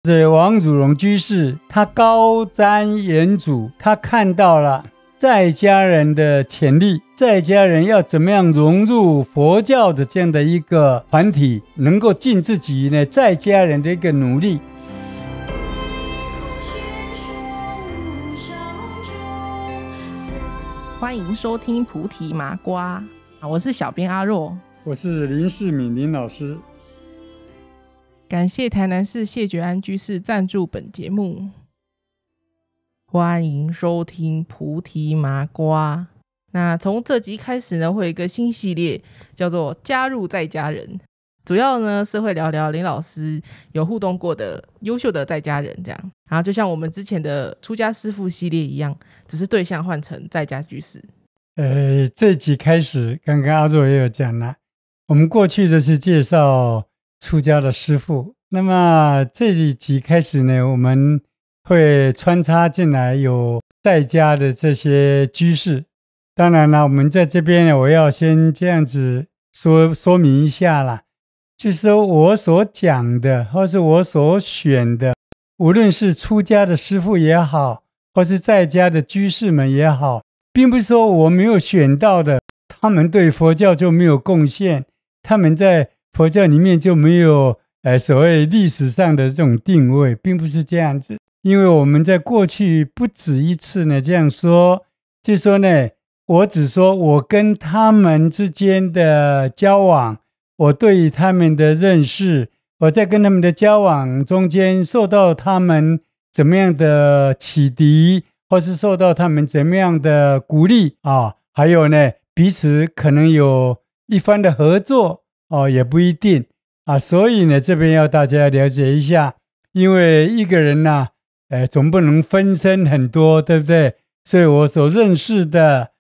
这王祖荣居士他高瞻远瞩，他看到了在家人的潜力，在家人要怎么样融入佛教的这样的一个团体，能够尽自己呢在家人的一个努力。欢迎收听菩提麻瓜，我是小编阿若，我是林世敏林老师。感谢台南市谢觉安居士赞助本节目。欢迎收听菩提麻瓜。那从这集开始呢，会有一个新系列叫做加入在家人，主要呢是会聊聊林老师有互动过的优秀的在家人这样，然后就像我们之前的出家师父系列一样，只是对象换成在家居士。这集开始刚刚阿若也有讲了，我们过去的是介绍出家的师父，那么这一集开始呢，我们会穿插进来有在家的这些居士。当然了，我们在这边呢，我要先这样子说明一下啦，就是说我所讲的或是我所选的，无论是出家的师父也好，或是在家的居士们也好，并不是说我没有选到的他们对佛教就没有贡献，他们在佛教里面就没有所谓历史上的这种定位，并不是这样子。因为我们在过去不止一次呢这样说，就说呢，我只说我跟他们之间的交往，我对他们的认识，我在跟他们的交往中间受到他们怎么样的启迪，或是受到他们怎么样的鼓励啊，还有呢，彼此可能有一番的合作也不一定啊。所以呢，这边要大家了解一下，因为一个人呢，总不能分身很多，对不对？所以我所认识的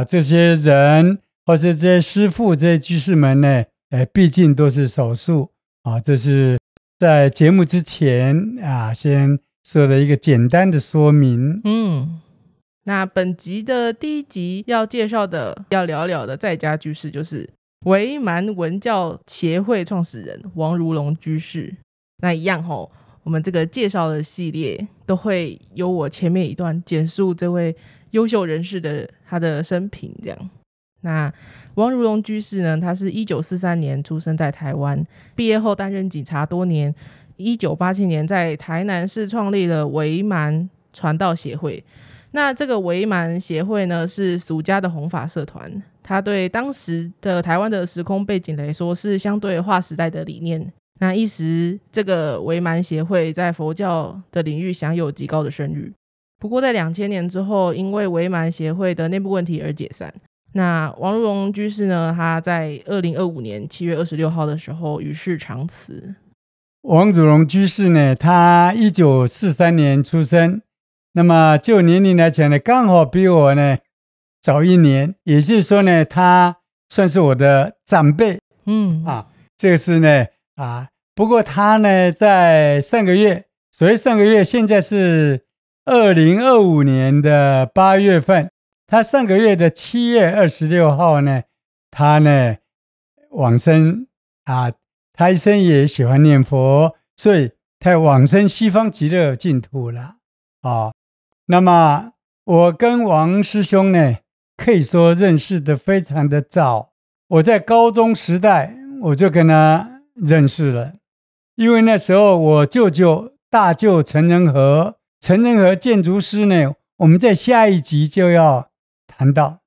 这些人，或是这些师父、这些居士们呢，毕竟都是少数啊。这是在节目之前先说的一个简单的说明。那本集的第一集要介绍的、要聊聊的在家居士，就是维蛮文教协会创始人王如龙居士。那一样我们这个介绍的系列都会由我前面一段简述这位优秀人士的他的生平这样。那王如龙居士呢，他是1943年出生在台湾，毕业后担任警察多年，1987年在台南市创立了维蛮传道协会。那这个维蛮协会呢，是俗家的弘法社团，它对当时的台湾的时空背景来说是相对划时代的理念。那一时这个维蛮协会在佛教的领域享有极高的声誉，不过在2000年之后，因为维蛮协会的内部问题而解散。那王如龙居士呢，他在2025年7月26号的时候与世长辞。王祖荣居士呢，他1943年出生，那么就年龄来讲呢，刚好比我呢早一年，也就是说呢，他算是我的长辈。这个是呢不过他呢，在上个月，所谓上个月，现在是2025年的8月份，他上个月的7月26号呢，他呢往生他一生也喜欢念佛，所以他往生西方极乐净土了那么我跟王师兄呢，可以说认识的非常的早，我在高中时代我就跟他认识了，因为那时候我舅舅大舅陈仁和建筑师呢，我们在下一集就要谈到。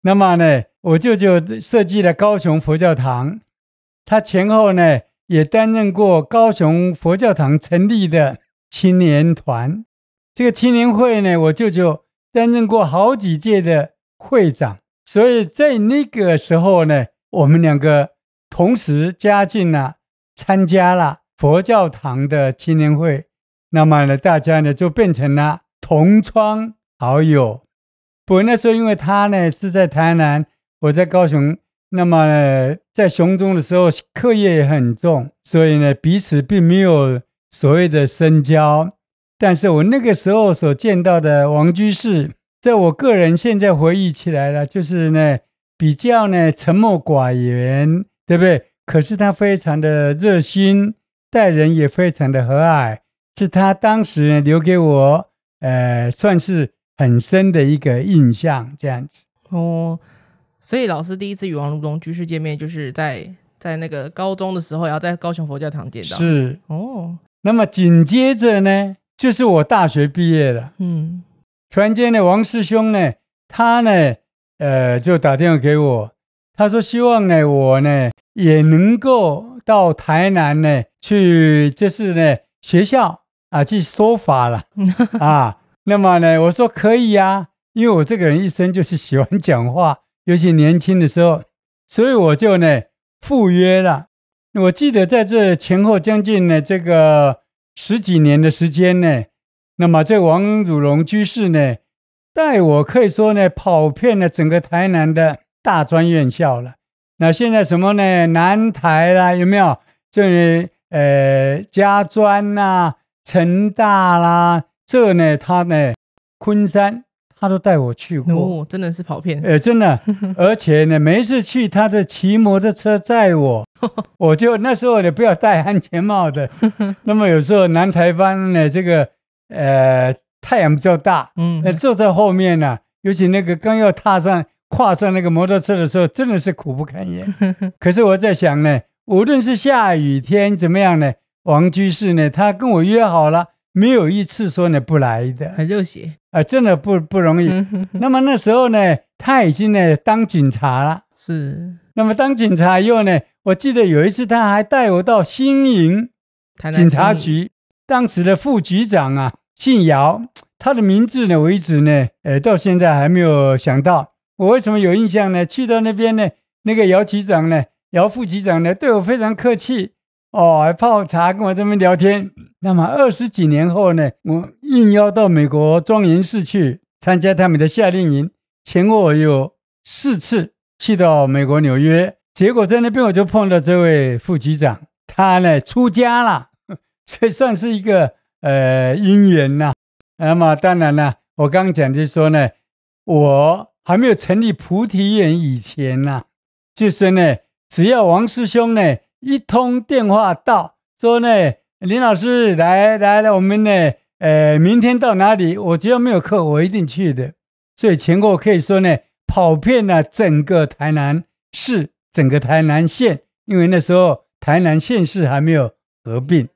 那么呢，我舅舅设计了高雄佛教堂，他前后呢也担任过高雄佛教堂成立的青年团，这个青年会呢，我舅舅担任过好几届的会长，所以在那个时候呢，我们两个同时加进了参加了佛教堂的青年会，那么呢，大家呢就变成了同窗好友。不过那时候因为他呢是在台南，我在高雄，那么呢在雄中的时候课业也很重，所以呢彼此并没有所谓的深交。但是我那个时候所见到的王居士，在我个人现在回忆起来了，就是呢比较呢沉默寡言，对不对？可是他非常的热心，待人也非常的和蔼，是他当时呢留给我算是很深的一个印象，这样子。哦，所以老师第一次与王如龙居士见面，就是在那个高中的时候，要在高雄佛教堂见到。是哦，那么紧接着呢，就是我大学毕业了。突然间呢，王师兄呢，他呢，就打电话给我，他说希望呢，我呢也能够到台南呢去，就是呢学校啊去说法了啊。那么呢，我说可以啊，因为我这个人一生就是喜欢讲话，尤其年轻的时候，所以我就呢赴约了。我记得在这前后将近呢这个10几年的时间呢。那么这王汝龙居士呢，带我可以说呢，跑遍了整个台南的大专院校了。那现在什么呢？南台啦，有没有？这家专啦、成大啦，这呢，他呢，昆山他都带我去过。哦，真的是跑遍。真的，而且呢，每一次去他的骑摩托车载我，我就那时候呢不要戴安全帽的。那么有时候南台湾呢，这个。太阳比较大，坐在后面呢，尤其那个刚要跨上那个摩托车的时候，真的是苦不堪言。可是我在想呢，无论是下雨天怎么样呢，王居士呢，他跟我约好了，没有一次说呢不来的，很热血真的不容易。那么那时候呢，他已经呢当警察了，是。那么当警察以后呢，我记得有一次他还带我到新营警察局。当时的副局长啊，姓姚，他的名字呢，我一直呢，到现在还没有想到。我为什么有印象呢？去到那边呢，那个姚局长呢，姚副局长呢，对我非常客气哦，还泡茶跟我这边聊天。那么20几年后呢，我应邀到美国庄严寺去参加他们的夏令营，前后有4次去到美国纽约，结果在那边我就碰到这位副局长，他呢出家了。所以算是一个因缘呐。那么当然了，我刚刚讲就是说呢，我还没有成立菩提园以前呢，就是呢，只要王师兄呢一通电话到，说呢，林老师来，我们呢，明天到哪里？我只要没有课，我一定去的。所以前后可以说呢，跑遍了整个台南市、整个台南县，因为那时候台南县市还没有合并。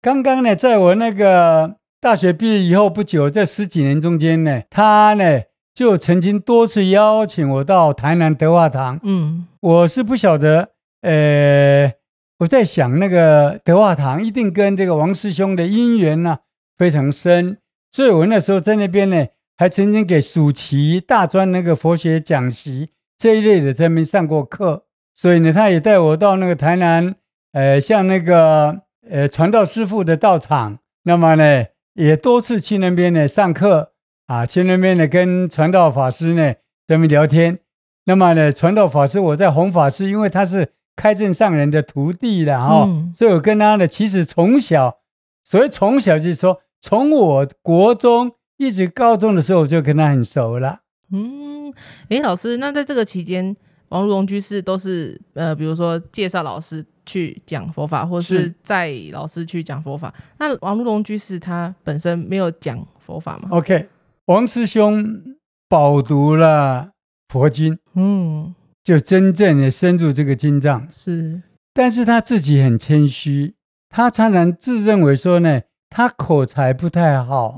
刚刚呢，在我那个大学毕业以后不久，这10几年中间呢，他呢就曾经多次邀请我到台南德化堂。我是不晓得，我在想那个德化堂一定跟这个王师兄的姻缘呢非常深，所以我那时候在那边呢，还曾经给暑期大专那个佛学讲习这一类的在那边上过课，所以呢，他也带我到那个台南，像那个。传道师父的道场，那么呢，也多次去那边呢上课啊，去那边呢跟传道法师呢在那边聊天。那么呢，传道法师我在弘法师，因为他是开正上人的徒弟的所以我跟他呢，其实从小，所谓从小就是说，从我国中一直高中的时候，我就跟他很熟了。老师，那在这个期间，王如龙居士都是比如说介绍老师去讲佛法，或是载老师去讲佛法。那王如龙居士他本身没有讲佛法吗 ？OK， 王师兄饱读了佛经，就真正的深入这个经藏。是，但是他自己很谦虚，他常常自认为说呢，他口才不太好，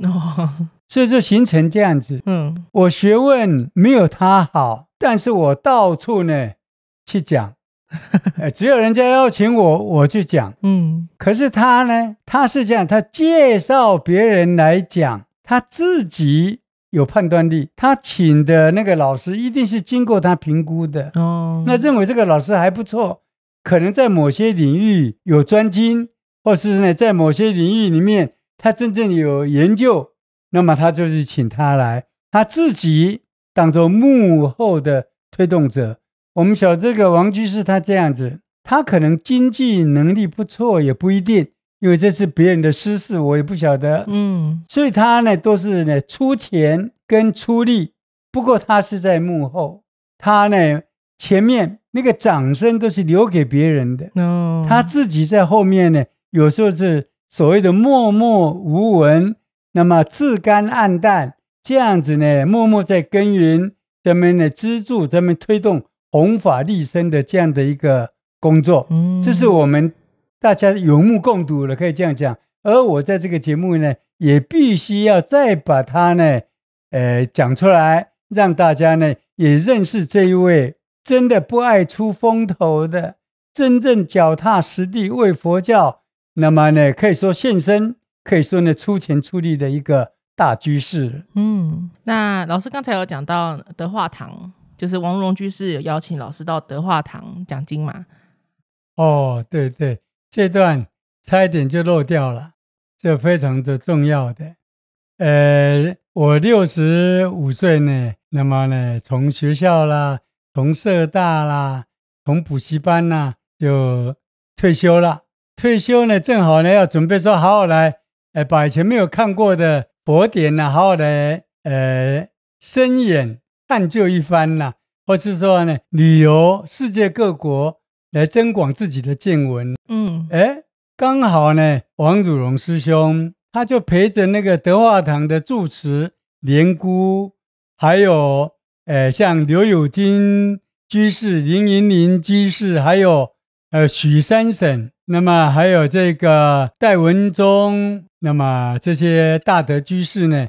所以就形成这样子。我学问没有他好，但是我到处呢去讲。只有人家邀请我，我去讲。可是他呢，他是这样，他介绍别人来讲，他自己有判断力，他请的那个老师一定是经过他评估的。那认为这个老师还不错，可能在某些领域有专精，或是呢在某些领域里面他真正有研究，那么他就是请他来，他自己当作幕后的推动者。我们晓得这个王居士他这样子，他可能经济能力不错也不一定，因为这是别人的私事，我也不晓得。所以他呢都是呢出钱跟出力，不过他是在幕后，他呢前面那个掌声都是留给别人的。他自己在后面呢，有时候是所谓的默默无闻，那么自甘暗淡，这样子呢，默默在耕耘，咱们呢资助，咱们推动弘法利生的这样的一个工作，这是我们大家有目共睹的，可以这样讲。而我在这个节目呢，也必须要再把它呢，讲出来，让大家呢也认识这一位真的不爱出风头的，真正脚踏实地为佛教，那么呢可以说献身，可以说呢出钱出力的一个大居士。那老师刚才有讲到德化堂，就是王如龙居士有邀请老师到德化堂讲经嘛？哦，对对，这段差一点就漏掉了，这非常的重要的。我65岁呢，那么呢，从学校啦，从社大啦，从补习班啦，就退休了。退休呢，正好呢，要准备说好好来，把以前没有看过的佛典呢，好好的深研探究一番啦，或是说呢，旅游世界各国来增广自己的见闻。刚好呢，王汝荣师兄他就陪着那个德化堂的住持莲姑，还有像刘有金居士、林银林居士，还有许三省，那么还有这个戴文忠，那么这些大德居士呢，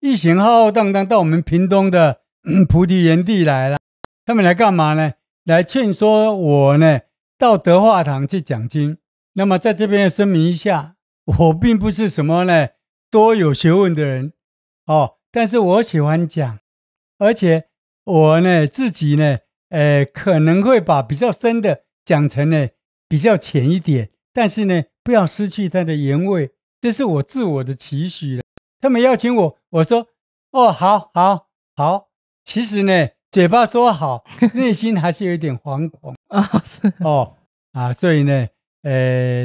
一行浩浩荡荡到我们屏东的菩提园地来了。他们来干嘛呢？来劝说我呢到德化堂去讲经。那么在这边要声明一下，我并不是什么呢多有学问的人但是我喜欢讲，而且我呢自己呢可能会把比较深的讲成呢比较浅一点，但是呢不要失去它的原味，这是我自我的期许了。他们邀请我，我说好，其实呢嘴巴说好，内心还是有一点惶恐所以呢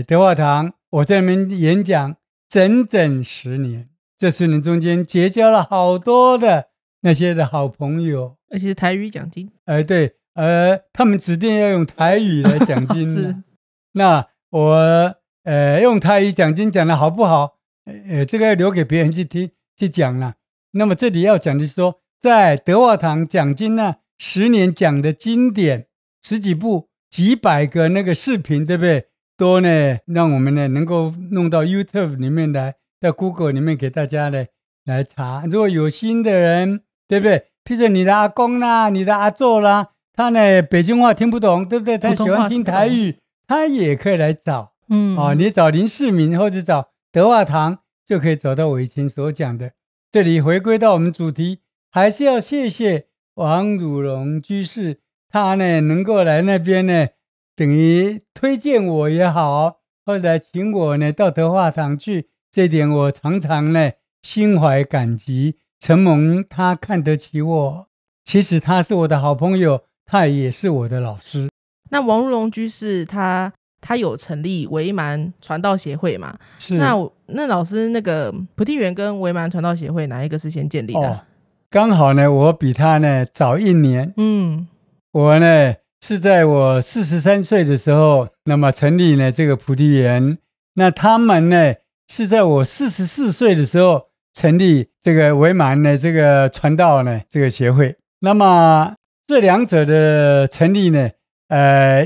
德化堂我在那边演讲整整10年，这10年中间结交了好多的那些的好朋友，而且是台语讲经。对，他们指定要用台语来讲经是。那我用台语讲经讲的好不好？这个要留给别人去听去讲了。那么这里要讲的是说，在德化堂讲经呢，10年讲的经典10几部、几百个那个视频，对不对？都呢让我们呢能够弄到 YouTube 里面来，在 Google 里面给大家呢来查。如果有心的人，对不对？譬如说你的阿公啦，你的阿祖啦，他呢北京话听不懂，对不对？他喜欢听台语，他也可以来找。你找林世民或者找德化堂，就可以找到我以前所讲的。这里回归到我们主题，还是要谢谢王汝荣居士，他呢能够来那边呢，等于推荐我也好，或者请我呢到德化堂去，这点我常常呢心怀感激。承蒙他看得起我，其实他是我的好朋友，他也是我的老师。那王如龙居士他有成立维蛮传道协会嘛？是。那老师那个菩提园跟维蛮传道协会哪一个是先建立的？刚好呢我比他呢早1年。我呢是在我43岁的时候，那么成立呢这个菩提园。那他们呢是在我44岁的时候成立这个维蛮的这个传道呢这个协会。那么这两者的成立呢，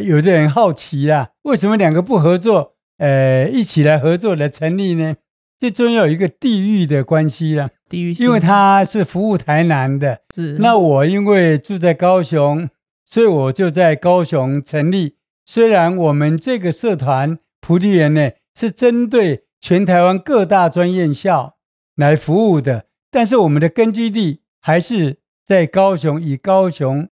有的人好奇啦，为什么2个不合作，一起来合作来成立呢？最重要有一个地域的关系啦，地域性，因为他是服务台南的，是。那我因为住在高雄，所以我就在高雄成立。虽然我们这个社团菩提园呢是针对全台湾各大专院校来服务的，但是我们的根据地还是在高雄，以高雄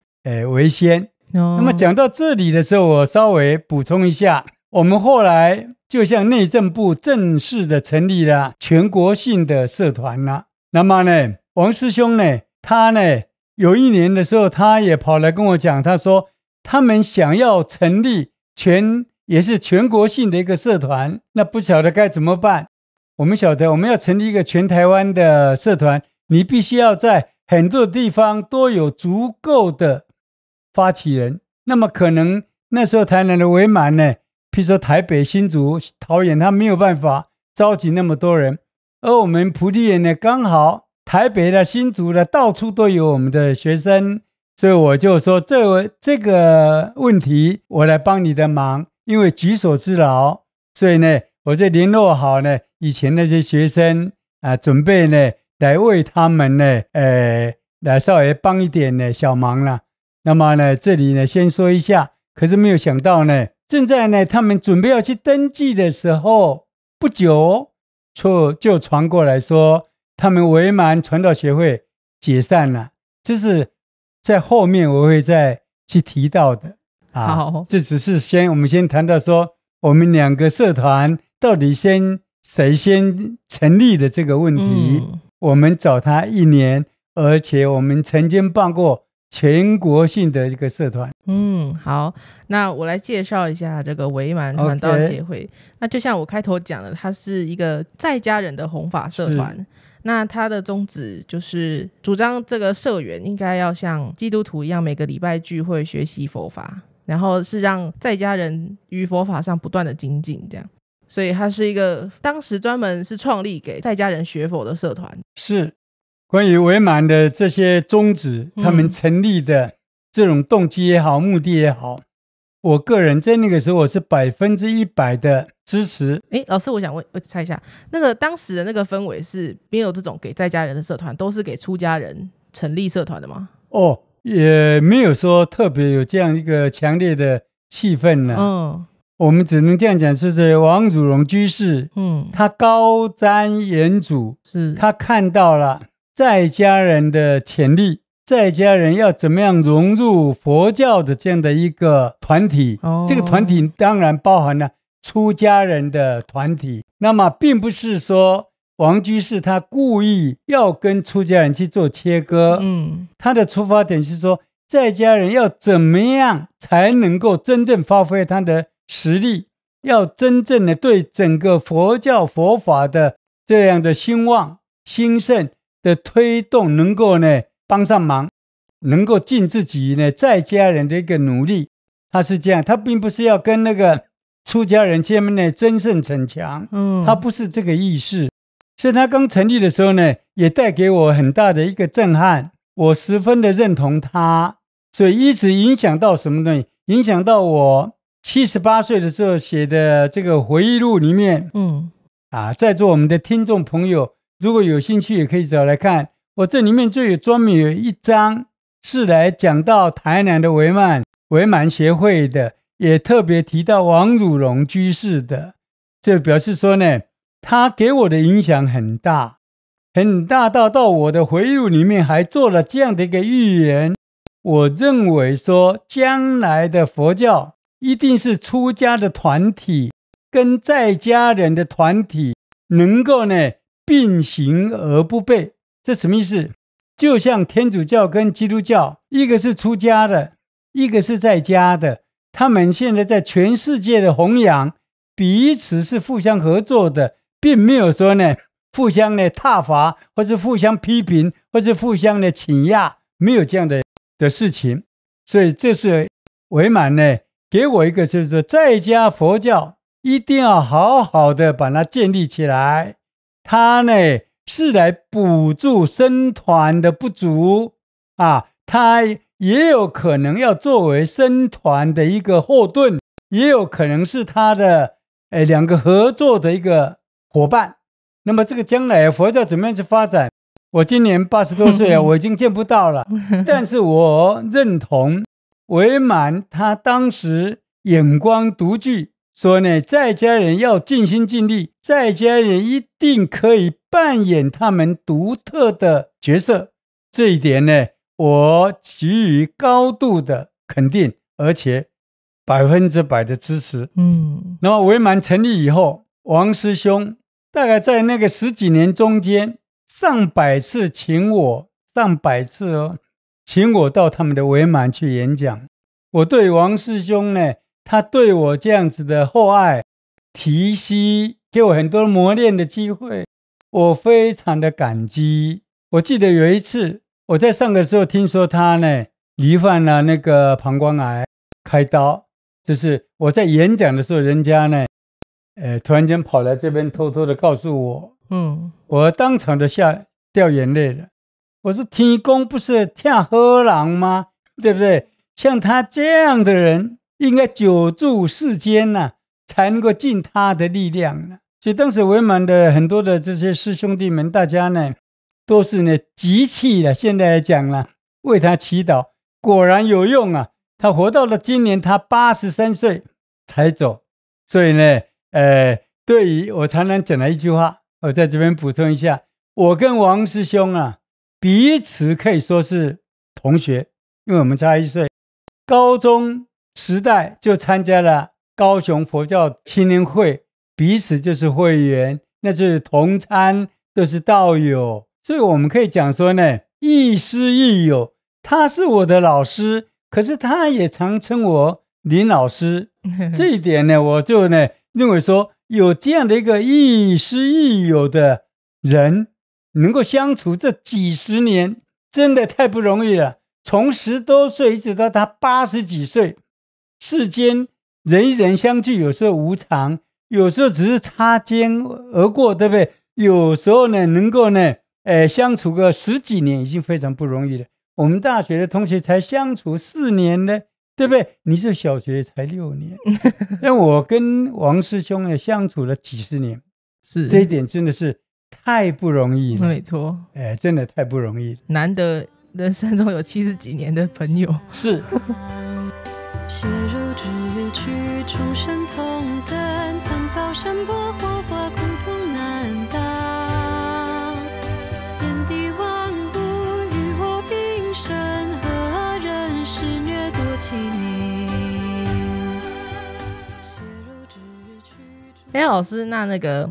为先。那么讲到这里的时候，我稍微补充一下，我们后来就像内政部正式的成立了全国性的社团了。那么呢，王师兄呢，他呢有1年的时候，他也跑来跟我讲，他说他们想要成立也是全国性的一个社团，那不晓得该怎么办。我们晓得我们要成立一个全台湾的社团，你必须要在很多地方都有足够的发起人。那么可能那时候台南的维蛮呢譬如说台北、新竹、桃园，他没有办法召集那么多人，而我们埔里园呢，刚好台北的、新竹的到处都有我们的学生，所以我就说这个问题我来帮你的忙，因为举手之劳，所以呢，我就联络好呢以前那些学生准备呢来为他们呢，来稍微帮一点呢小忙了。那么呢，这里呢先说一下，可是没有想到呢，正在呢他们准备要去登记的时候，不久就传过来说，他们伪满传道协会解散了，这是在后面我会再去提到的好，这只是我们先谈到说，我们2个社团到底谁先成立的这个问题。我们找他1年，而且我们曾经办过全国性的一个社团。好，那我来介绍一下这个伪满传道协会。那就像我开头讲的，它是一个在家人的弘法社团。那它的宗旨就是主张这个社员应该要像基督徒一样，每个礼拜聚会学习佛法，然后是让在家人于佛法上不断的精进，这样。所以它是一个当时专门是创立给在家人学佛的社团。是关于伪满的这些宗旨，他们成立的这种动机也好，目的也好，我个人在那个时候我是100%的支持。老师，我想猜一下，那个当时的那个氛围是没有这种给在家人的社团，都是给出家人成立社团的吗？也没有说特别有这样一个强烈的气氛呢。我们只能这样讲，就是王汝荣居士，他高瞻远瞩，是他看到了在家人的潜力，在家人要怎么样融入佛教的这样的一个团体。这个团体当然包含了出家人的团体。那么并不是说王居士他故意要跟出家人去做切割，他的出发点是说，在家人要怎么样才能够真正发挥他的实力，要真正的对整个佛教佛法的这样的兴旺兴盛的推动能够呢帮上忙，能够尽自己呢在家人的一个努力。他是这样，他并不是要跟那个出家人他们呢争胜逞强，他不是这个意思。所以他刚成立的时候呢，也带给我很大的一个震撼，我十分的认同他，所以一直影响到什么东西？影响到我78岁的时候写的这个回忆录里面，在座我们的听众朋友如果有兴趣也可以找来看，我这里面就有专门有一章是来讲到台南的伪满协会的，也特别提到王汝荣居士的，这表示说呢，他给我的影响很大，很大到我的回忆录里面还做了这样的一个预言。我认为说，将来的佛教一定是出家的团体跟在家人的团体能够呢并行而不悖。这什么意思？就像天主教跟基督教，一个是出家的，一个是在家的，他们现在在全世界的弘扬彼此是互相合作的，并没有说呢互相呢挞伐，或是互相批评，或是互相的倾轧，没有这样的事情。所以这是伪满呢给我一个就是说，在家佛教一定要好好的把它建立起来，它呢是来补助僧团的不足它也有可能要作为僧团的一个后盾，也有可能是它的2个合作的一个伙伴。那么这个将来佛教怎么样去发展，我今年80多岁我已经见不到了但是我认同伪满他当时眼光独具，说呢，在家人要尽心尽力，在家人一定可以扮演他们独特的角色。这一点呢，我给予高度的肯定，而且100%的支持。那么伪满成立以后，王师兄大概在那个10几年中间，上百次请我到他们的伪满去演讲。我对王师兄呢，他对我这样子的厚爱提携，给我很多磨练的机会，我非常的感激。我记得有一次我在上课的时候，听说他呢罹患了那个膀胱癌，开刀。就是我在演讲的时候，人家呢，突然间跑来这边偷偷的告诉我，我当场的掉眼泪了。我说天公不是天好人吗？对不对？像他这样的人，应该久住世间呐，才能够尽他的力量呢。所以当时伪满的很多的这些师兄弟们，大家呢都是呢集气的，现在来讲呢，为他祈祷，果然有用啊！他活到了今年，他83岁才走。所以呢，对于我常常讲的一句话，我在这边补充一下，我跟王师兄啊，彼此可以说是同学，因为我们差1岁。高中时代就参加了高雄佛教青年会，彼此就是会员，那就是同参，都是道友。所以我们可以讲说呢，亦师亦友，他是我的老师，可是他也常称我林老师。这一点呢，我就呢认为说，有这样的一个亦师亦友的人，能够相处这几十年，真的太不容易了。从10多岁一直到他80几岁，世间人与人相聚，有时候无常，有时候只是擦肩而过，对不对？有时候呢，能够呢，相处个10几年已经非常不容易了。我们大学的同学才相处4年呢，对不对？你是小学才6年，但我跟王师兄呢相处了几十年，是这一点真的是太不容易了。没错，真的太不容易了，难得人生中有70几年的朋友。是。血肉之躯，众生同根，曾遭山坡火化，苦痛难当。天地万物与我并生，何人施虐多凄鸣？血肉之躯。老师，那个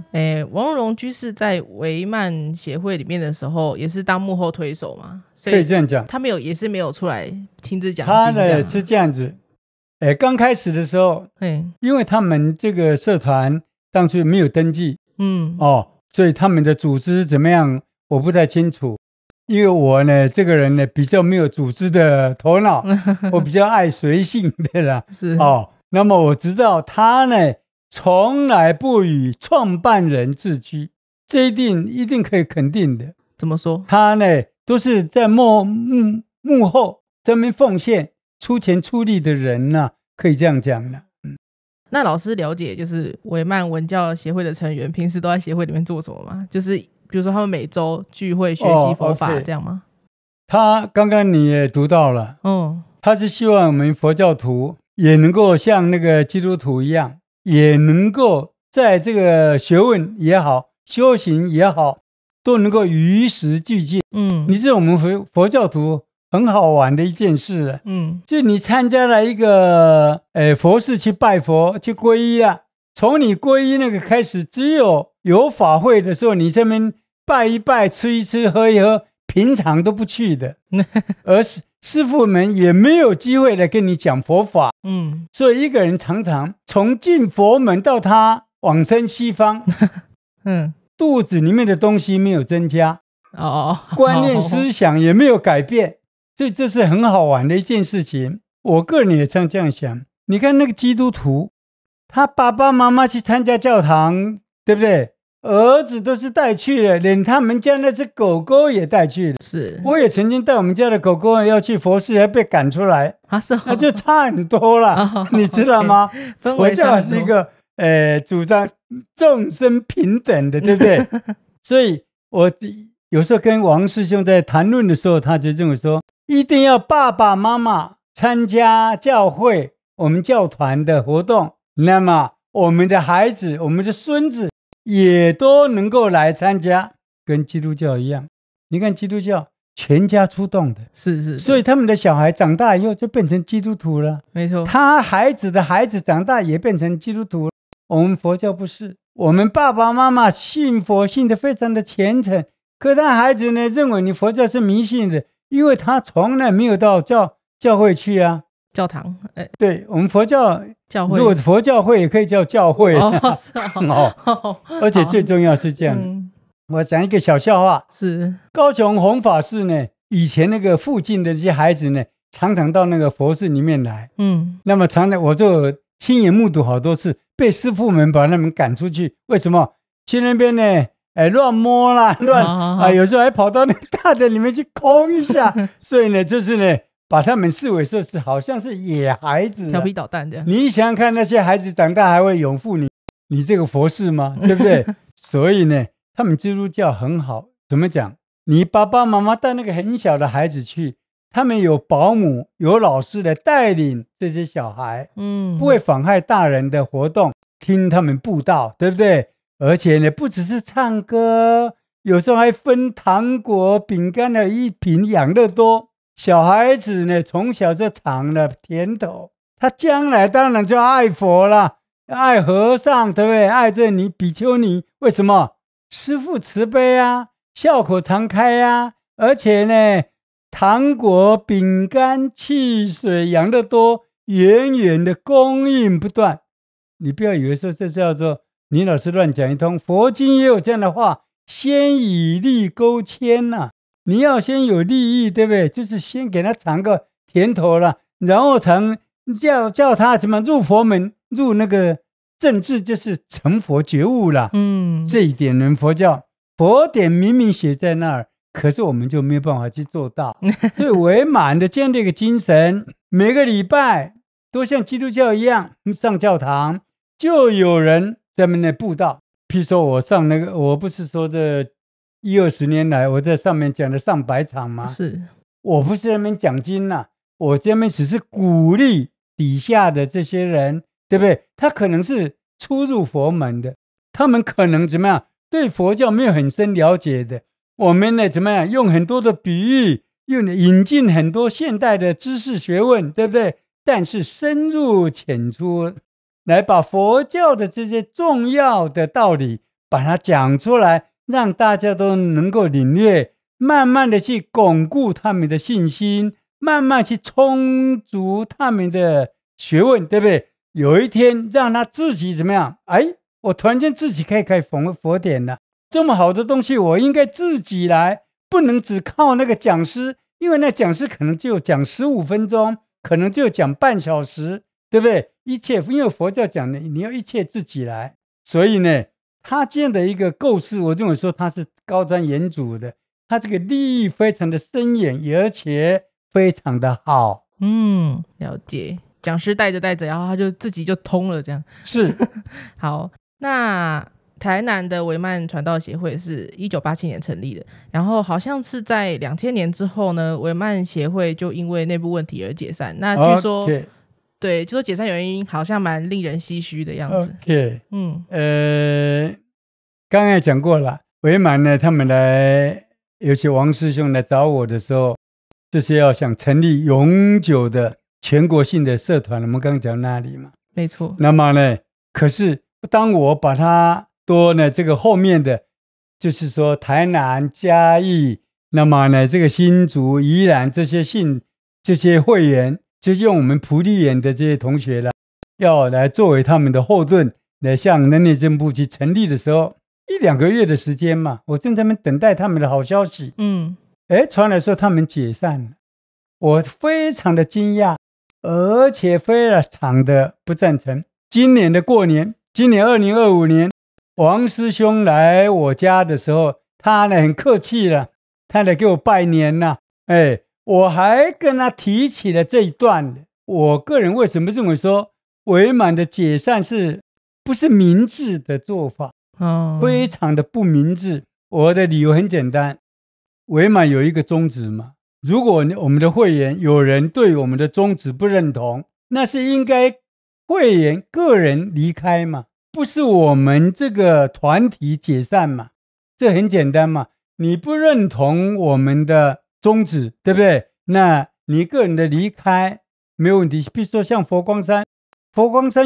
王荣荣居士在维曼协会里面的时候，也是当幕后推手嘛，所以可以这样讲，他也是没有出来亲自讲他经这样呢是这样子。刚开始的时候，因为他们这个社团当初没有登记，所以他们的组织怎么样，我不太清楚。因为我呢，这个人呢比较没有组织的头脑，我比较爱随性的啦。是那么我知道他呢，从来不与创办人自居，这一定可以肯定的。怎么说？他呢都是在幕后这边奉献。出钱出力的人呢，可以这样讲的。那老师了解就是维曼文教协会的成员平时都在协会里面做什么吗？就是比如说他们每周聚会学习佛法这样吗？他刚刚你也读到了，他是希望我们佛教徒也能够像那个基督徒一样，也能够在这个学问也好，修行也好，都能够与时俱进。你是我们佛教徒很好玩的一件事，就你参加了一个佛寺去拜佛去皈依了，从你皈依那个开始，只有法会的时候，你这边拜一拜，吃一吃，喝一喝，平常都不去的，而师父们也没有机会来跟你讲佛法，所以一个人常常从进佛门到他往生西方，肚子里面的东西没有增加，观念思想也没有改变。所以这是很好玩的一件事情，我个人也这样想。你看那个基督徒，他爸爸妈妈去参加教堂，对不对？儿子都是带去了，连他们家那只狗狗也带去了。是，我也曾经带我们家的狗狗要去佛寺，还被赶出来，那就差很多了，你知道吗？佛教是一个主张众生平等的，对不对？所以我有时候跟王师兄在谈论的时候，他就认为说，一定要爸爸妈妈参加教会我们教团的活动，那么我们的孩子我们的孙子也都能够来参加，跟基督教一样。你看基督教全家出动的，是，所以他们的小孩长大以后就变成基督徒了，没错，他孩子的孩子长大也变成基督徒了。我们佛教不是，我们爸爸妈妈信佛信得非常的虔诚，可他孩子呢认为你佛教是迷信的，因为他从来没有到教会去啊，教堂。对，我们佛教会，如果佛教会也可以叫教会而且最重要是这样，我讲一个小笑话，是高雄弘法寺呢，以前那个附近的这些孩子呢，常常到那个佛寺里面来，那么常常我就亲眼目睹好多次，被师父们把他们赶出去。为什么？去那边呢？乱摸啦，有时候还跑到那个大的里面去空一下。所以呢，就是呢，把他们视为说是好像是野孩子，调皮捣蛋的。你想想看，那些孩子长大还会拥护你这个佛事吗？对不对？所以呢，他们基督教很好，怎么讲？你爸爸妈妈带那个很小的孩子去，他们有保姆、有老师来带领这些小孩，不会妨害大人的活动，听他们布道，对不对？而且呢，不只是唱歌，有时候还分糖果、饼干的一瓶养乐多。小孩子呢，从小就尝了甜头，他将来当然就爱佛了，爱和尚，对不对？爱这比丘尼，为什么？师父慈悲啊，笑口常开啊，而且呢，糖果、饼干、汽水、养乐多源源的供应不断。你不要以为说这叫做你老是乱讲一通，佛经也有这样的话，先以利勾牵呐。你要先有利益，对不对？就是先给他尝个甜头了，然后叫他怎么入佛门，入那个正治，就是成佛觉悟了。这一点人佛教佛典明明写在那儿，可是我们就没有办法去做到。所以伪满的这样的一个精神，每个礼拜都像基督教一样上教堂，就有人在那边布道。譬如说我上那个，我不是说这10-20年来我在上面讲了上百场吗？是，我不是在那边讲经啊，我这边只是鼓励底下的这些人，对不对？他可能是初入佛门的，他们可能怎么样，对佛教没有很深了解的，我们呢怎么样，用很多的比喻，用引进很多现代的知识学问，对不对？但是深入浅出，来把佛教的这些重要的道理把它讲出来，让大家都能够领略，慢慢的去巩固他们的信心，慢慢去充足他们的学问，对不对？有一天让他自己怎么样？我突然间自己可以开佛典了，这么好的东西我应该自己来，不能只靠那个讲师，因为那讲师可能就讲15分钟，可能就讲半小时，对不对？一切因为佛教讲的，你要一切自己来，所以呢，他这样的一个构思，我认为说他是高瞻远瞩的，他这个利益非常的深远，而且非常的好。了解。讲师带着，然后他就自己就通了，这样是。好，那台南的维曼传道协会是1987年成立的，然后好像是在2000年之后呢，维曼协会就因为内部问题而解散。那据说，对，就说解散原因好像蛮令人唏嘘的样子。刚才讲过了，维曼呢，他们来，尤其王师兄来找我的时候，就是要想成立永久的全国性的社团，我们刚刚讲那里嘛，没错。那么呢，可是当我把它多呢，这个后面的，就是说台南、嘉义，那么呢，这个新竹、宜兰这些会员，就用我们埔里园的这些同学了，要来作为他们的后盾，来向内政部去成立的时候，1-2个月的时间嘛，我正在那边等待他们的好消息。传来说他们解散了，我非常的惊讶，而且非常的不赞成。今年的过年，今年2025年，王师兄来我家的时候，他呢很客气了，他来给我拜年了。我还跟他提起了这一段。我个人为什么认为说伪满的解散不是明智的做法？非常的不明智。我的理由很简单，伪满有一个宗旨嘛，如果我们的会员有人对我们的宗旨不认同，那是应该会员个人离开嘛，不是我们这个团体解散嘛，这很简单嘛。你不认同我们的宗旨，对不对？那你个人的离开没有问题。比如说像佛光山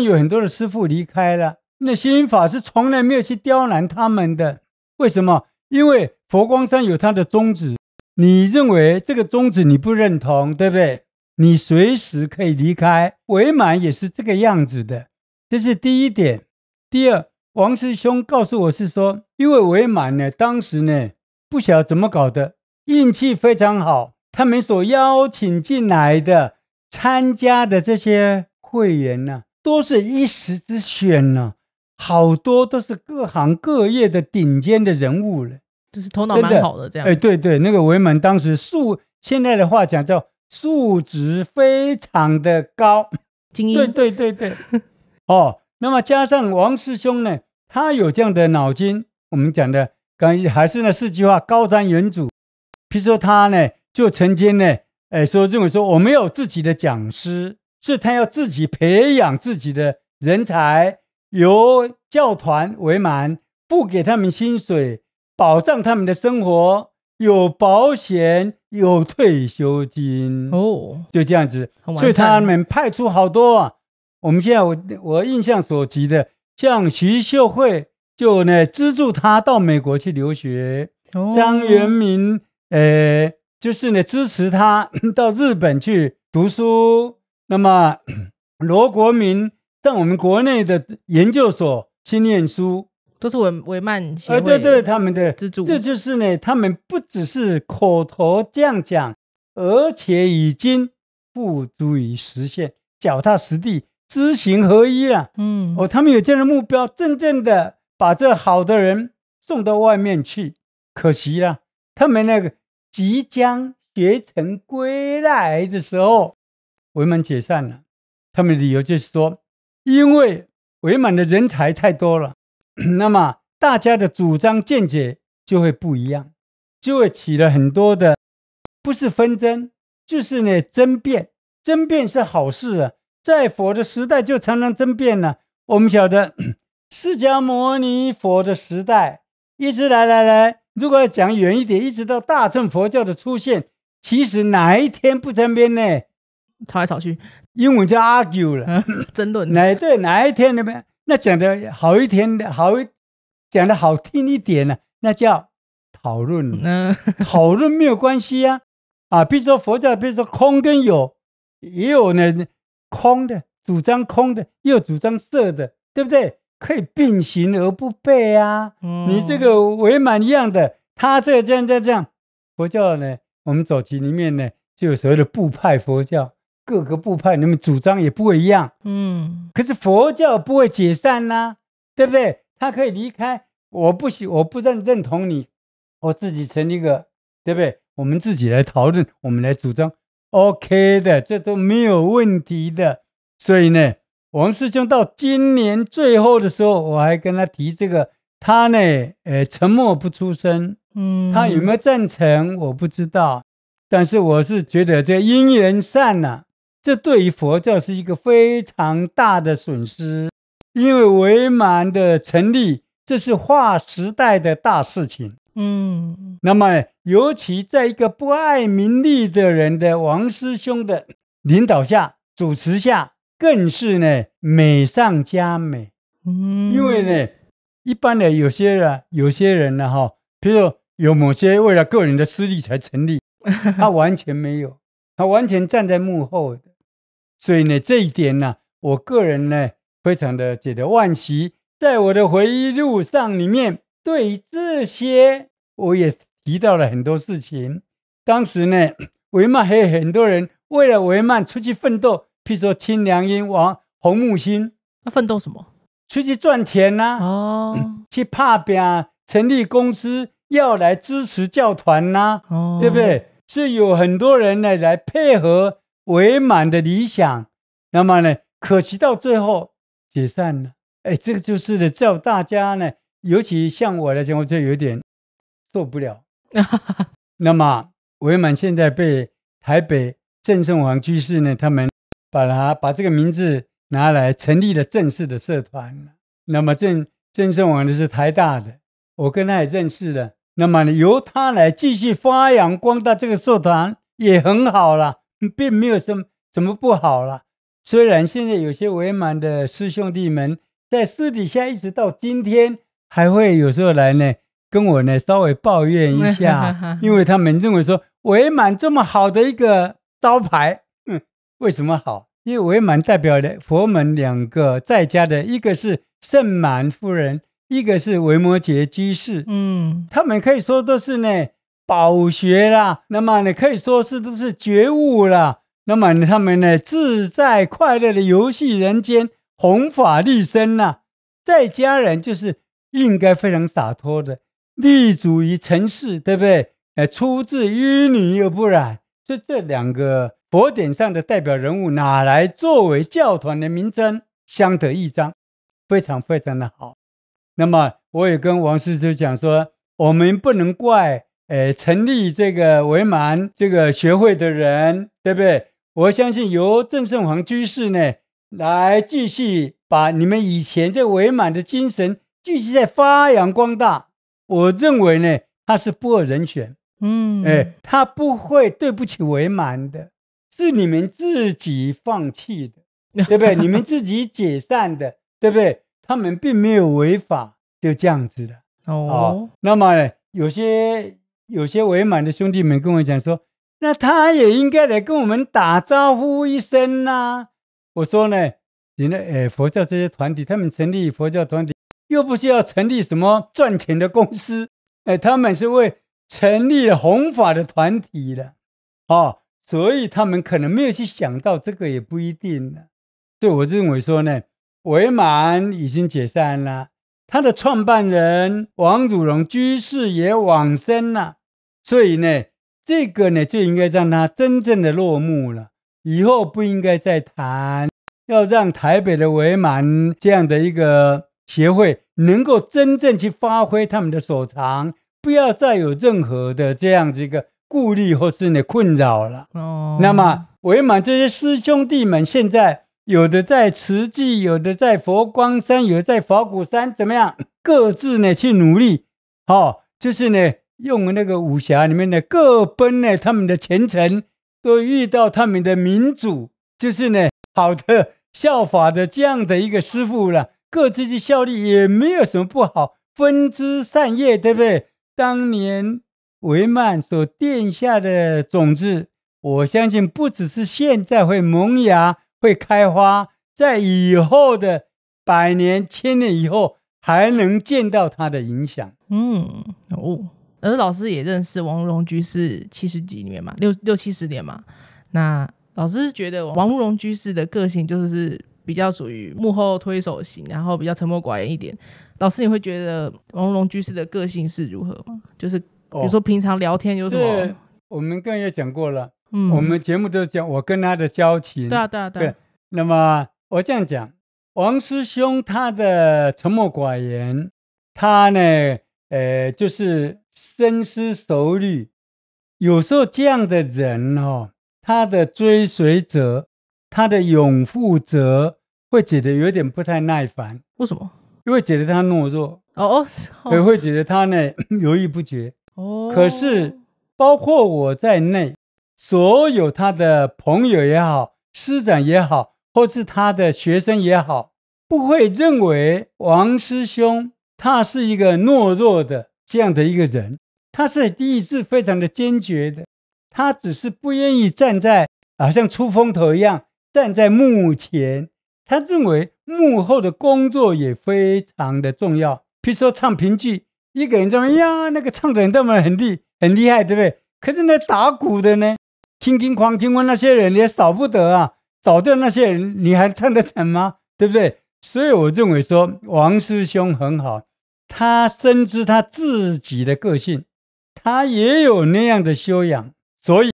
有很多的师父离开了，那星云法师从来没有去刁难他们的。为什么？因为佛光山有他的宗旨，你认为这个宗旨你不认同，对不对？你随时可以离开。伪满也是这个样子的，这是第一点。第二，王师兄告诉我是说，因为伪满呢，当时呢不晓得怎么搞的，运气非常好，他们所邀请进来的参加的这些会员呢，都是一时之选呢、好多都是各行各业的顶尖的人物了，就是头脑蛮好的这样。对对，那个维满当时现在的话讲叫素质非常的高，精英。对哦，那么加上王师兄呢，他有这样的脑筋，我们讲的刚还是那4句话，高瞻远瞩。譬如说他呢，就曾经呢，认为说我没有自己的讲师，所以他要自己培养自己的人才，由教团为满，付给他们薪水，保障他们的生活，有保险，有退休金哦，就这样子。很完善。所以他们派出好多啊。我们现在我印象所及的，像徐秀慧就呢资助他到美国去留学，张元明就是呢支持他到日本去读书。那么罗国明到我们国内的研究所去念书，都是维曼协会对，他们的资助。这就是呢，他们不只是口头这样讲，而且已经付诸于实现，脚踏实地，知行合一了。他们有这样的目标，真正的把这好的人送到外面去。可惜了，他们那个即将学成归来的时候，维满解散了。他们的理由就是说，因为维满的人才太多了，那么大家的主张见解就会不一样，就会起了很多的不是纷争，就是呢争辩。争辩是好事啊，在佛的时代就常常争辩了。我们晓得释迦牟尼佛的时代一直来，如果要讲远一点，一直到大乘佛教的出现，其实哪一天不争辩呢？吵来吵去，英文叫 argue 了，争论。哪一天那讲的好一点的讲的好听一点呢，那叫讨论。讨论没有关系啊，比如说佛教，比如说空跟有，也有呢空的主张空的，也有主张色的，对不对？可以并行而不悖啊。你这个维满一样的，他这样，佛教呢，我们早期里面呢就有所谓的部派佛教，各个部派你们主张也不会一样。可是佛教不会解散啊，对不对？他可以离开，我不认同你，我自己成立一个，对不对？我们自己来讨论，我们来主张 OK 的，这都没有问题的。所以呢，王师兄到今年最后的时候，我还跟他提这个，他呢沉默不出声。他有没有赞成我不知道，但是我是觉得这因缘散啊，这对于佛教是一个非常大的损失。因为维满的成立，这是划时代的大事情。那么尤其在一个不爱名利的人的王师兄的领导下、主持下，更是呢美上加美。因为呢，一般的有些人呢比如说有某些为了个人的私利才成立，他完全没有，他完全站在幕后的。所以呢，这一点呢，我个人呢非常的觉得惋惜。在我的回忆录上里面，对于这些我也提到了很多事情。当时呢，维曼还有很多人为了维曼出去奋斗，譬如说清凉音、洪木星，那奋斗什么？出去赚钱去打拼，成立公司，要来支持教团对不对？所以有很多人呢来配合维满的理想，那么呢，可惜到最后解散了。这个就是呢，叫大家呢，尤其像我来讲，我就有点受不了。那么维满现在被台北郑圣王居士呢，他们把这个名字拿来成立了正式的社团。那么郑圣王的是台大的，我跟他也认识了。那么呢，由他来继续发扬光大这个社团也很好了，并没有什么不好了。虽然现在有些维满的师兄弟们在私底下一直到今天还会有时候来呢跟我呢稍微抱怨一下，因为他们认为说维满这么好的一个招牌，为什么好？因为维满代表了佛门2个在家的，一个是圣满夫人，一个是维摩诘居士。他们可以说都是呢饱学啦，那么呢可以说都是觉悟啦，那么他们呢自在快乐的游戏人间。弘法利生呐，在家人就是应该非常洒脱的，立足于尘世，对不对？出自淤泥而不染。所以这2个佛典上的代表人物拿来作为教团的名称，相得益彰，非常非常的好。那么我也跟王师师讲说，我们不能怪成立这个维满这个学会的人，对不对？我相信由郑圣煌居士呢来继续把你们以前这维满的精神继续再发扬光大。我认为呢，他是不二人选。他不会对不起维满的，是你们自己放弃的，对不对？你们自己解散的，对不对？他们并没有违法，就这样子的。那么呢，有些维满的兄弟们跟我讲说，那他也应该来跟我们打招呼一声啊。我说呢，佛教这些团体，他们成立佛教团体，又不是要成立什么赚钱的公司，他们是为成立了弘法的团体的，所以他们可能没有去想到这个，也不一定了。所以我认为说呢，维满已经解散了，他的创办人王汝荣居士也往生了，所以呢，这个呢就应该让他真正的落幕了。以后不应该再谈，要让台北的维满这样的一个协会能够真正去发挥他们的所长。不要再有任何的这样子一个顾虑或是呢困扰了。那么维满这些师兄弟们，现在有的在慈济，有的在佛光山，有的在法鼓山，怎么样？各自呢去努力，就是呢用那个武侠里面的各奔呢他们的前程，都遇到他们的民主，就是呢好的效法的这样的一个师父了，各自去效力也没有什么不好，分枝散叶，对不对？当年维满所奠下的种子，我相信不只是现在会萌芽会开花，在以后的100年1000年以后还能见到它的影响。而老师也认识王汝荣居士70几年嘛，60-70年嘛。那老师觉得王汝荣居士的个性就是比较属于幕后推手型，然后比较沉默寡言一点。老师，你会觉得王汝荣居士的个性是如何吗？就是比如说平常聊天有什么？我们刚才也讲过了，我们节目都讲我跟他的交情。对。那么我这样讲，王师兄他的沉默寡言，他呢，就是深思熟虑。有时候这样的人他的追随者，他的拥护者，会觉得有点不太耐烦。为什么？因为觉得他懦弱，也会觉得他呢犹豫不决。可是包括我在内，所有他的朋友也好，师长也好，或是他的学生也好，不会认为王师兄他是一个懦弱的这样的一个人，他是意志非常的坚决的，他只是不愿意站在好像出风头一样站在幕前。他认为幕后的工作也非常的重要，譬如说唱评剧，一个人这么呀，那个唱的人那么很厉害，对不对？可是那打鼓的呢，听狂听完那些人也少不得啊，少掉那些人，你还唱得成吗？对不对？所以我认为说王师兄很好，他深知他自己的个性，他也有那样的修养，所以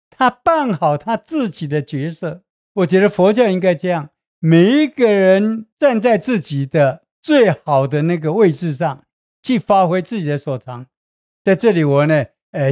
他扮好他自己的角色。我觉得佛教应该这样。每一个人站在自己的最好的那个位置上去发挥自己的所长。在这里我呢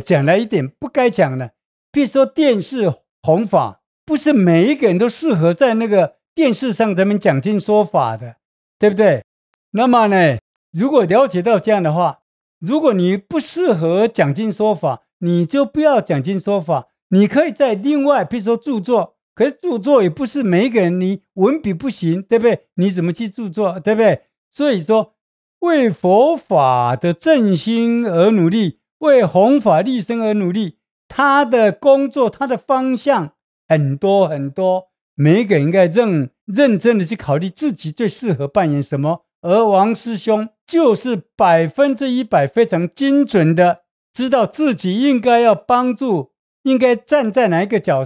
讲了一点不该讲的，比如说电视弘法，不是每一个人都适合在那个电视上咱们讲经说法的，对不对？那么呢，如果了解到这样的话，如果你不适合讲经说法，你就不要讲经说法，你可以在另外比如说著作，可是著作也不是每一个人，你文笔不行，对不对？你怎么去著作，对不对？所以说为佛法的振兴而努力，为弘法利生而努力，他的工作他的方向很多很多，每一个人应该认真的去考虑自己最适合扮演什么。而王师兄就是100%非常精准的知道自己应该要帮助，应该站在哪一个角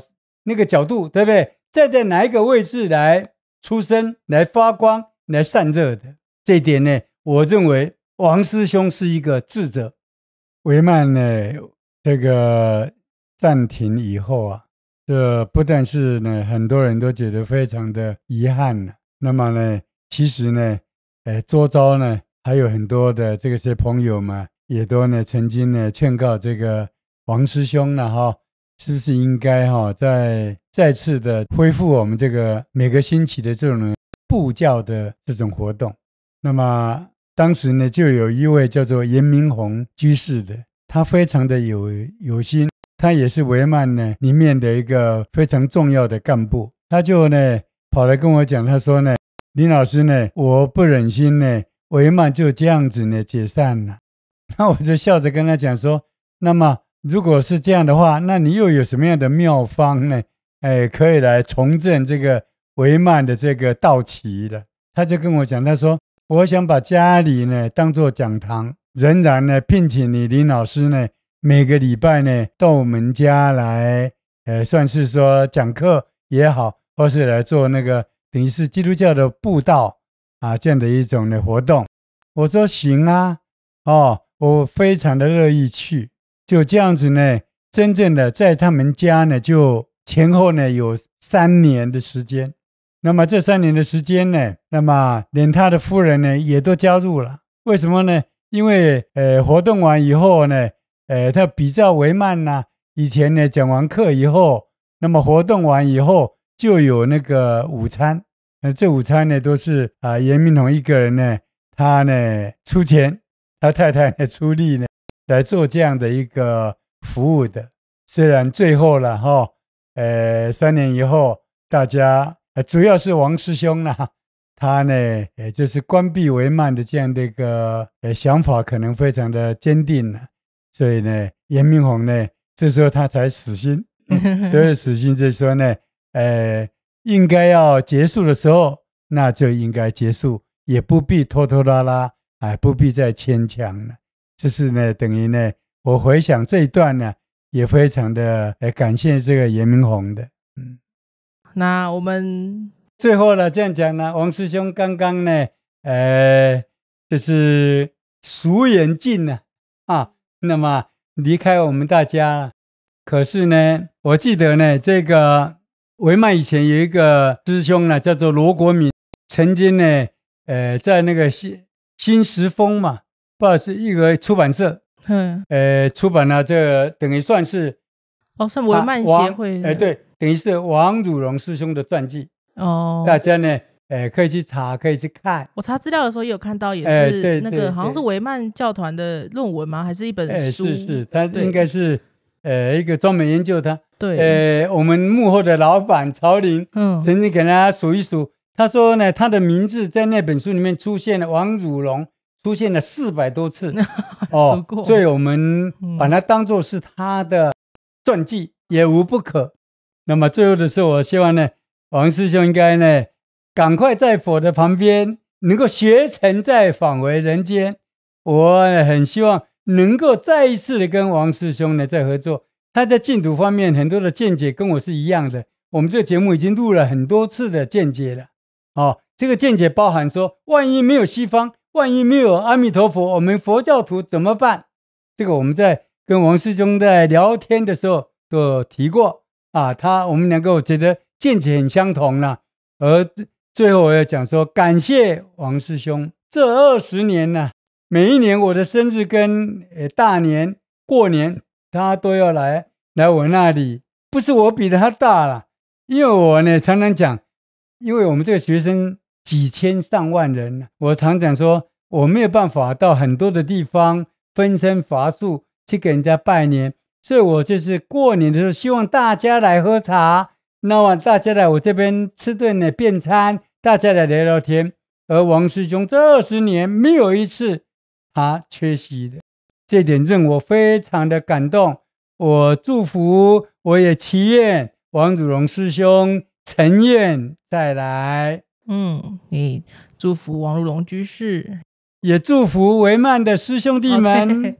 度，对不对？站在哪一个位置来出生来发光、来散热的。这一点呢，我认为王师兄是一个智者。维曼呢，这个暂停以后啊，这不但是呢，很多人都觉得非常的遗憾了。那么呢，其实呢，周遭呢还有很多的这些朋友们，也都呢曾经呢劝告这个王师兄了哈，是不是应该再次的恢复我们这个每个星期的这种布教的这种活动。那么当时呢，就有一位叫做严明宏居士的，他非常的有心，他也是维曼呢里面的一个非常重要的干部。他就呢跑来跟我讲，他说呢，林老师呢，我不忍心呢，维曼就这样子呢解散了。那我就笑着跟他讲说，那么如果是这样的话，那你又有什么样的妙方呢？可以来重振这个维曼的这个道旗的。他就跟我讲，他说，我想把家里呢当作讲堂，仍然呢聘请你林老师呢每个礼拜呢到我们家来，算是说讲课也好，或是来做那个等于是基督教的布道啊这样的一种的活动。我说行啊，我非常的乐意去。就这样子呢，真正的在他们家呢就前后呢有3年的时间。那么这3年的时间呢，那么连他的夫人呢也都加入了。为什么呢？因为活动完以后呢，他比较维曼呢，以前呢讲完课以后，那么活动完以后就有那个午餐。这午餐呢都是严明宏一个人呢，他呢出钱，他太太呢出力呢来做这样的一个服务的。虽然最后了3年以后，大家主要是王师兄啦，他呢就是关闭维曼的这样的一个想法可能非常的坚定了，所以呢严明宏呢这时候他才死心对，死心就是说呢应该要结束的时候那就应该结束，也不必拖拖拉拉，不必再牵强了。这是呢等于呢我回想这一段呢也非常的感谢这个严明宏的。那我们最后呢这样讲呢，王师兄刚刚呢就是俗远近了那么离开我们大家了。可是呢我记得呢这个维曼以前有一个师兄呢叫做罗国敏，曾经呢在那个新时风嘛，不知道是一个出版社出版了这个等于算是算维曼协会对，等于是王汝荣师兄的传记大家呢可以去查，可以去看。我查资料的时候也有看到，也是那个好像是维曼教团的论文吗？还是一本书？是，他应该是一个专门研究他。对，我们幕后的老板曹林曾经给他数一数，他说呢他的名字在那本书里面出现了，王汝荣出现了400多次所以我们把它当作是他的传记也无不可。那么最后的时候，我希望呢王师兄应该呢赶快在佛的旁边能够学成再返回人间。我很希望能够再一次的跟王师兄呢再合作。他在净土方面很多的见解跟我是一样的，我们这个节目已经录了很多次的见解了这个见解包含说，万一没有西方，万一没有阿弥陀佛，我们佛教徒怎么办？这个我们在跟王师兄在聊天的时候都提过我们两个我觉得见解很相同了。而最后我要讲说，感谢王师兄这20年呢，每一年我的生日跟大年过年他都要来我那里，不是我比他大了，因为我呢常常讲，因为我们这个学生几千上万人，我常讲说我没有办法到很多的地方分身乏术去给人家拜年，所以我就是过年的时候希望大家来喝茶，那么大家来我这边吃顿的便餐，大家来聊聊天。而王师兄这20年没有一次他缺席的，这点让我非常的感动。我祝福，我也祈愿王汝荣师兄成愿再来。你祝福王汝荣居士，也祝福维曼的师兄弟们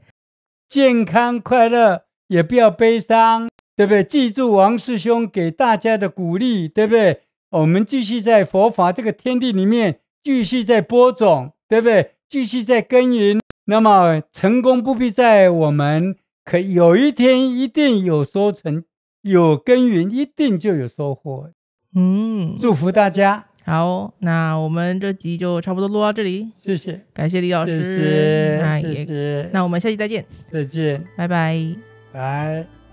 健康快乐，也不要悲伤，对不对？记住王师兄给大家的鼓励，对不对？我们继续在佛法这个天地里面继续在播种，对不对？继续在耕耘，那么成功不必在我们，可有一天一定有收成，有耕耘一定就有收获。祝福大家。好，那我们这集就差不多录到这里，谢谢，感谢李老师，谢谢。那我们下期再见，再见，拜拜。拜。